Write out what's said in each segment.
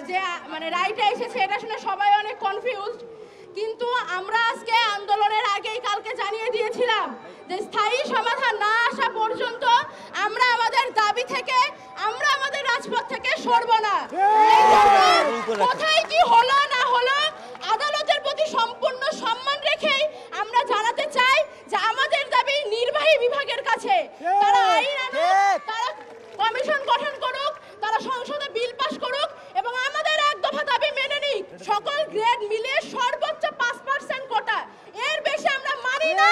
যে মানে রায়টা এসেছে এটা শুনে সবাই অনেক কনফিউজড। কিন্তু আমরা আজকে আন্দোলনের আগেই কালকে জানিয়ে দিয়েছিলাম যে স্থায়ী সমাধান না আসা পর্যন্ত আমরা আমাদের দাবি থেকে আমরা আমাদের রাজপথ থেকে সরব না। কোথায় কি হলো না হলো আদালতের প্রতি সম্পূর্ণ সম্মান রেখেই আমরা জানাতে চাই যে আমাদের দাবি নির্বাহী বিভাগের কাছে, তারা আইন আনুক, তারা কমিশন গঠন করুক, তারা সংসদে বিল পাস করুক এবং আমাদের এক দফা দাবি মেনে নিক। সকল গ্রেড মিলে সর্বোচ্চ 5% কোটা, এর বেশি আমরা মানি না।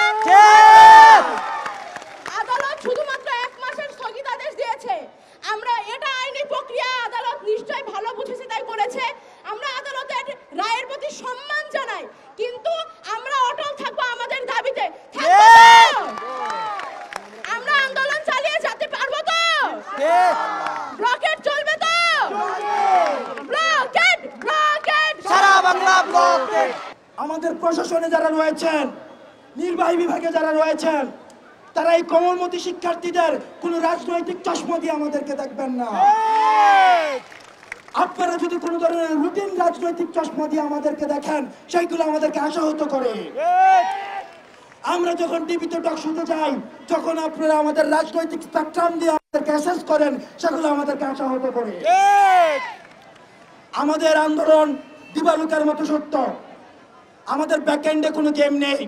আদালত শুধুমাত্র 1 মাসের স্থগিতাদেশ দিয়েছে। আমরা এটা আইনি প্রক্রিয়া, আদালত নিশ্চয়ই ভালো বুঝেছে তাই করেছে। আমরা আদালতের রায়ের প্রতি সম্মান জানাই, কিন্তু আমরা অটল থাকবো আমাদের দাবিতে। আমরা আন্দোলন চালিয়ে যেতে পারবো তো? ব্লকেট চলবে তো? ব্লকেট ব্লকেট সারা বাংলা ব্লকেট। আমাদের প্রশাসনে যারা রয়েছেন, নির্বাহী বিভাগে যারা রয়েছেন, তারা এই কোমলমতি শিক্ষার্থীদের কোনো রাজনৈতিক চশমা দিয়ে আমাদেরকে দেখবেন না। আপনারা যদি কোনো ধরনের রুটিন রাজনৈতিক চশমা দিয়ে আমাদেরকে দেখেন, সেইগুলো আমাদেরকে আশাহত করে। আমরা যখন টিভিতে টক শুনতে যাই, যখন আপনারা আমাদের রাজনৈতিক স্পেকট্রাম দিয়ে আমাদেরকে অ্যাসেস করেন, সেগুলো আমাদেরকে আশাহত করে। আমাদের আন্দোলন দিবালুকের মতো সত্য। আমাদের ব্যাকএন্ডে কোনো গেম নেই,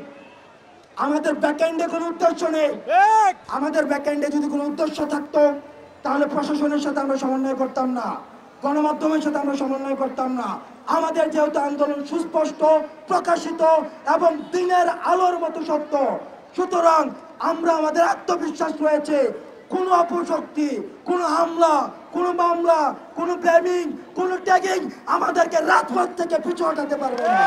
আমাদের ব্যাকএন্ডে কোনো উদ্দেশ্য নেই। আমাদের ব্যাকএন্ডে যদি কোনো উদ্দেশ্য থাকতো তাহলে প্রশাসনের সাথে আমরা সমন্বয় করতাম না, গণমাধ্যমের সাথে আমরা সমন্বয় করতাম না। আমাদের যেহেতু আন্দোলন সুস্পষ্ট, প্রকাশিত এবং দিনের আলোর মতো সত্য, সুতরাং আমরা আমাদের আত্মবিশ্বাস রয়েছে কোনো অপশক্তি, কোনো হামলা, কোনো মামলা, কোনো ব্লেমিং, কোনো ট্যাগিং আমাদেরকে রাজপথ থেকে পিছু হটাতে পারবে না।